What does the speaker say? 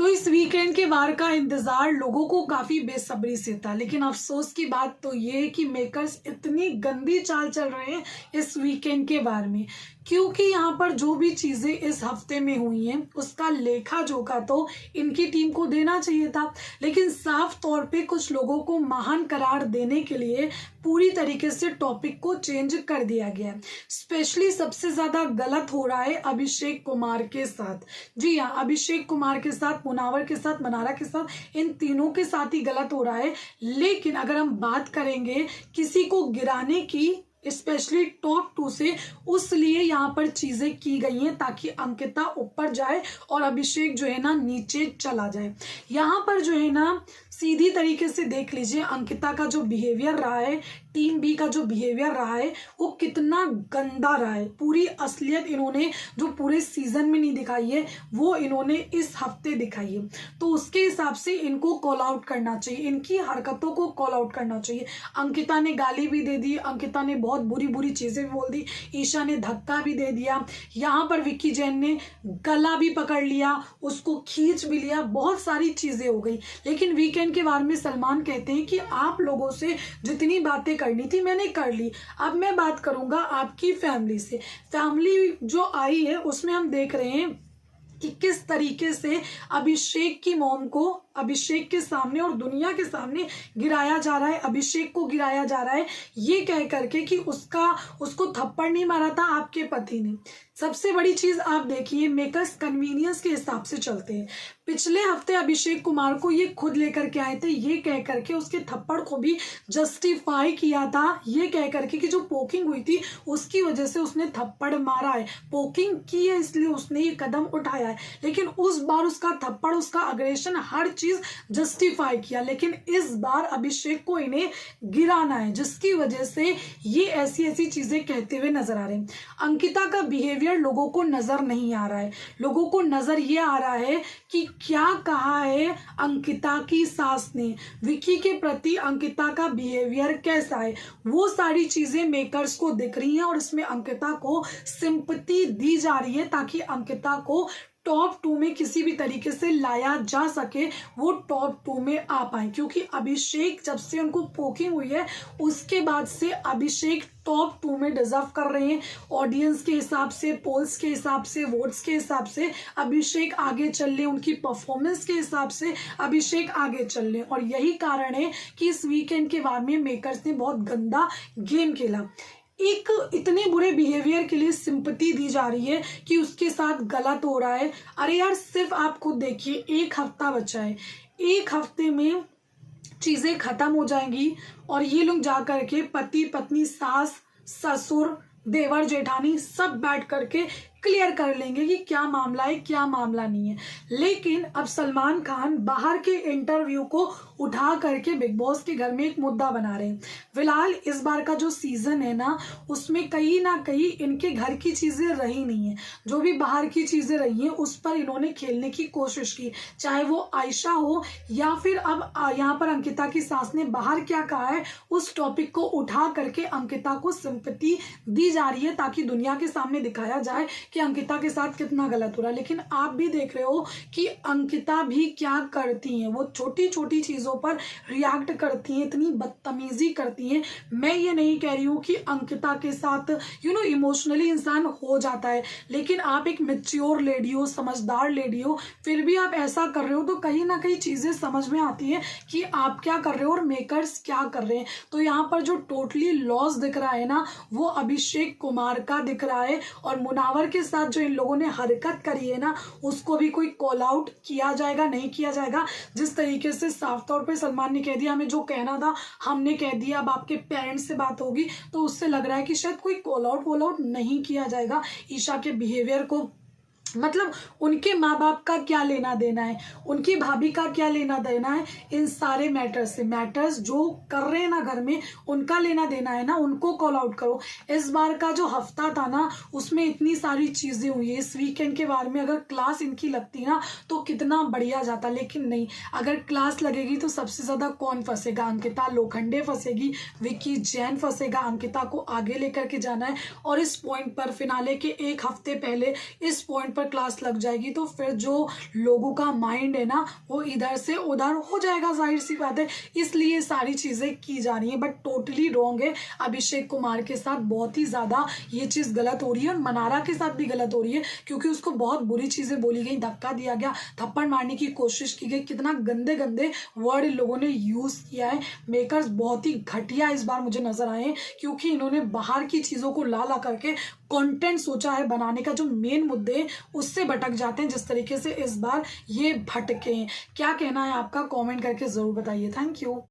तो इस वीकेंड के वार का इंतजार लोगों को काफी बेसब्री से था, लेकिन अफसोस की बात तो ये है कि मेकर्स इतनी गंदी चाल चल रहे हैं इस वीकेंड के वार में, क्योंकि यहाँ पर जो भी चीजें इस हफ्ते में हुई हैं उसका लेखा जोखा तो इनकी टीम को देना चाहिए था, लेकिन साफ तौर पे कुछ लोगों को महान करार देने के लिए पूरी तरीके से टॉपिक को चेंज कर दिया गया। स्पेशली सबसे ज्यादा गलत हो रहा है अभिषेक कुमार के साथ। जी हाँ, अभिषेक कुमार के साथ, मुनावर के साथ, मनारा के साथ, इन तीनों के साथ ही गलत हो रहा है। लेकिन अगर हम बात करेंगे किसी को गिराने की, स्पेशली टॉप 2 से, उस लिए यहाँ पर चीजें की गई हैं ताकि अंकिता ऊपर जाए और अभिषेक जो है ना नीचे चला जाए। यहाँ पर जो है ना सीधी तरीके से देख लीजिए अंकिता का जो बिहेवियर रहा है, टीम बी का जो बिहेवियर रहा है वो कितना गंदा रहा है। पूरी असलियत इन्होंने जो पूरे सीजन में नहीं दिखाई है वो इन्होंने इस हफ्ते दिखाई है, तो उसके हिसाब से इनको कॉल आउट करना चाहिए, इनकी हरकतों को कॉल आउट करना चाहिए। अंकिता ने गाली भी दे दी, अंकिता ने बहुत बुरी बुरी चीजें भी बोल दी, ईशा ने धक्का भी दे दिया, यहाँ पर विक्की जैन ने गला भी पकड़ लिया, उसको खींच भी लिया, बहुत सारी चीजें हो गई। लेकिन वीकेंड के बारे में सलमान कहते हैं कि आप लोगों से जितनी बातें करनी थी मैंने कर ली, अब मैं बात करूंगा आपकी फैमिली से। फैमिली जो आई है उसमें हम देख रहे हैं कि किस तरीके से अभिषेक की मॉम को अभिषेक के सामने और दुनिया के सामने गिराया जा रहा है, अभिषेक को गिराया जा रहा है ये कह करके कि उसको थप्पड़ नहीं मारा था आपके पति ने। सबसे बड़ी चीज आप देखिए, मेकर्स कन्वीनियंस के हिसाब से चलते हैं। पिछले हफ्ते अभिषेक कुमार को ये खुद लेकर के आए थे, ये कह करके उसके थप्पड़ को भी जस्टिफाई किया था, ये कह करके कि जो पोकिंग हुई थी उसकी वजह से उसने थप्पड़ मारा है, पोकिंग की है इसलिए उसने ये कदम उठाया है। लेकिन उस बार उसका थप्पड़, उसका अग्रेशन, हर चीज जस्टिफाई किया। लेकिन इस बार अभिषेक को इन्हें गिराना है, जिसकी वजह से ये ऐसी ऐसी चीजें कहते हुए नजर आ रहे हैं। अंकिता का बिहेवियर लोगों को नजर नहीं आ रहा है, लोगों को नजर ये आ रहा है कि क्या कहा है अंकिता की सास ने, विकी के प्रति अंकिता का बिहेवियर कैसा है, वो सारी चीजें मेकर्स को दिख रही हैं और इसमें अंकिता को सिंपैथी दी जा रही है ताकि अंकिता को टॉप 2 में किसी भी तरीके से लाया जा सके, वो टॉप 2 में आ पाए। क्योंकि अभिषेक जब से उनको पोकिंग हुई है उसके बाद से अभिषेक टॉप 2 में डिजर्व कर रहे हैं। ऑडियंस के हिसाब से, पोल्स के हिसाब से, वोट्स के हिसाब से अभिषेक आगे चल रहे, उनकी परफॉर्मेंस के हिसाब से अभिषेक आगे चल रहे। और यही कारण है कि इस वीकेंड के बाद में मेकर्स ने बहुत गंदा गेम खेला। एक इतने बुरे बिहेवियर के लिए सिंपैथी दी जा रही है कि उसके साथ गलत हो रहा है। अरे यार, सिर्फ आप खुद देखिए, एक हफ्ता बचा है, एक हफ्ते में चीजें खत्म हो जाएंगी और ये लोग जा करके पति पत्नी, सास ससुर, देवर जेठानी सब बैठ करके क्लियर कर लेंगे कि क्या मामला है, क्या मामला नहीं है। लेकिन अब सलमान खान बाहर के इंटरव्यू को उठा करके बिग बॉस के घर में एक मुद्दा बना रहे हैं। फिलहाल इस बार का जो सीजन है ना उसमें कहीं ना कहीं इनके घर की चीजें रही नहीं है, जो भी बाहर की चीजें रही हैं उस पर इन्होंने खेलने की कोशिश की, चाहे वो आयशा हो या फिर अब यहाँ पर अंकिता की सास ने बाहर क्या कहा है उस टॉपिक को उठा करके अंकिता को सिंपैथी दी जा रही है ताकि दुनिया के सामने दिखाया जाए कि अंकिता के साथ कितना गलत हो रहा है। लेकिन आप भी देख रहे हो कि अंकिता भी क्या करती हैं, वो छोटी छोटी चीजों पर रिएक्ट करती हैं, इतनी बदतमीजी करती हैं। मैं ये नहीं कह रही हूँ कि अंकिता के साथ इमोशनली इंसान हो जाता है, लेकिन आप एक मैच्योर लेडी हो, समझदार लेडी हो, फिर भी आप ऐसा कर रहे हो तो कहीं ना कहीं चीजें समझ में आती है कि आप क्या कर रहे हो और मेकर्स क्या कर रहे हैं। तो यहाँ पर जो टोटली लॉस दिख रहा है ना वो अभिषेक कुमार का दिख रहा है, और मुनावर के साथ जो इन लोगों ने हरकत करी है ना उसको भी कोई कॉल आउट किया जाएगा, नहीं किया जाएगा। जिस तरीके से साफ तौर पे सलमान ने कह दिया हमें जो कहना था हमने कह दिया, अब आपके पेरेंट्स से बात होगी, तो उससे लग रहा है कि शायद कोई कॉल आउट नहीं किया जाएगा ईशा के बिहेवियर को। मतलब उनके माँ बाप का क्या लेना देना है, उनकी भाभी का क्या लेना देना है इन सारे मैटर्स से। मैटर्स जो कर रहे हैं ना घर में उनका लेना देना है ना, उनको कॉल आउट करो। इस बार का जो हफ्ता था ना उसमें इतनी सारी चीजें हुई है। इस वीकेंड के बारे में अगर क्लास इनकी लगती ना तो कितना बढ़िया जाता, लेकिन नहीं। अगर क्लास लगेगी तो सबसे ज्यादा कौन फंसेगा? अंकिता लोखंडे फंसेगी, विक्की जैन फंसेगा। अंकिता को आगे लेकर के जाना है और इस पॉइंट पर फिनाले के एक हफ्ते पहले इस पॉइंट पर पर क्लास लग जाएगी तो फिर जो लोगों का माइंड है ना वो इधर से उधर हो जाएगा, जाहिर सी बात है। इसलिए सारी चीज़ें की जा रही हैं, बट टोटली रॉन्ग है। अभिषेक कुमार के साथ बहुत ही ज़्यादा ये चीज़ गलत हो रही है और मनारा के साथ भी गलत हो रही है, क्योंकि उसको बहुत बुरी चीज़ें बोली गई, धक्का दिया गया, थप्पड़ मारने की कोशिश की गई, कितना गंदे गंदे वर्ड इन लोगों ने यूज़ किया है। मेकर्स बहुत ही घटिया इस बार मुझे नजर आए हैं, क्योंकि इन्होंने बाहर की चीज़ों को ला ला करके कंटेंट सोचा है बनाने का, जो मेन मुद्दे हैं उससे भटक जाते हैं, जिस तरीके से इस बार ये भटके हैं। क्या कहना है आपका, कमेंट करके ज़रूर बताइए। Thank you.